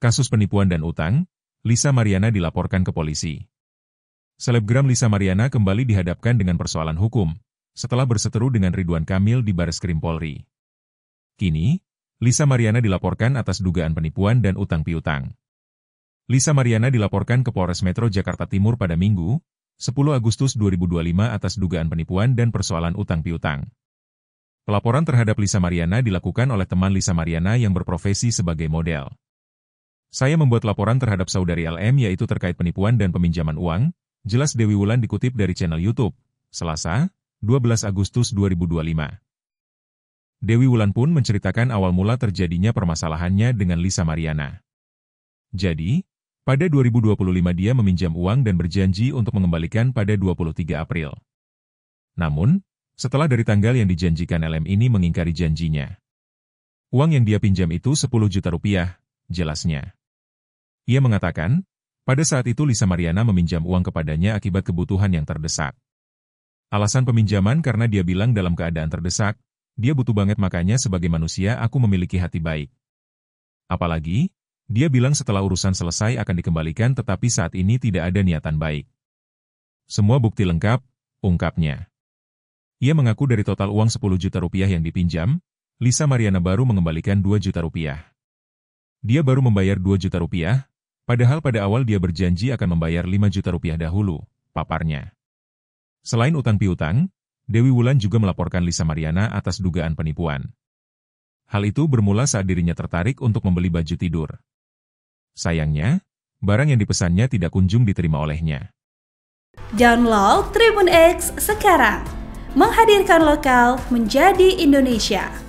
Kasus penipuan dan utang, Lisa Mariana dilaporkan ke polisi. Selebgram Lisa Mariana kembali dihadapkan dengan persoalan hukum, setelah berseteru dengan Ridwan Kamil di Bareskrim Polri. Kini, Lisa Mariana dilaporkan atas dugaan penipuan dan utang piutang. Lisa Mariana dilaporkan ke Polres Metro Jakarta Timur pada Minggu, 10 Agustus 2025 atas dugaan penipuan dan persoalan utang piutang. Pelaporan terhadap Lisa Mariana dilakukan oleh teman Lisa Mariana yang berprofesi sebagai model. Saya membuat laporan terhadap saudari LM yaitu terkait penipuan dan peminjaman uang, jelas Dewi Wulan dikutip dari channel YouTube, Selasa, 12 Agustus 2025. Dewi Wulan pun menceritakan awal mula terjadinya permasalahannya dengan Lisa Mariana. Jadi, pada 2025 dia meminjam uang dan berjanji untuk mengembalikan pada 23 April. Namun, setelah dari tanggal yang dijanjikan LM ini mengingkari janjinya. Uang yang dia pinjam itu 10 juta rupiah, jelasnya. Ia mengatakan, pada saat itu Lisa Mariana meminjam uang kepadanya akibat kebutuhan yang terdesak. Alasan peminjaman karena dia bilang dalam keadaan terdesak, dia butuh banget makanya sebagai manusia aku memiliki hati baik. Apalagi, dia bilang setelah urusan selesai akan dikembalikan tetapi saat ini tidak ada niatan baik. Semua bukti lengkap, ungkapnya. Ia mengaku dari total uang 10 juta rupiah yang dipinjam, Lisa Mariana baru mengembalikan 2 juta rupiah. Dia baru membayar 2 juta rupiah, padahal pada awal dia berjanji akan membayar 5 juta rupiah dahulu, paparnya. Selain utang piutang, Dewi Wulan juga melaporkan Lisa Mariana atas dugaan penipuan. Hal itu bermula saat dirinya tertarik untuk membeli baju tidur. Sayangnya, barang yang dipesannya tidak kunjung diterima olehnya. Download Tribun X sekarang, menghadirkan lokal menjadi Indonesia.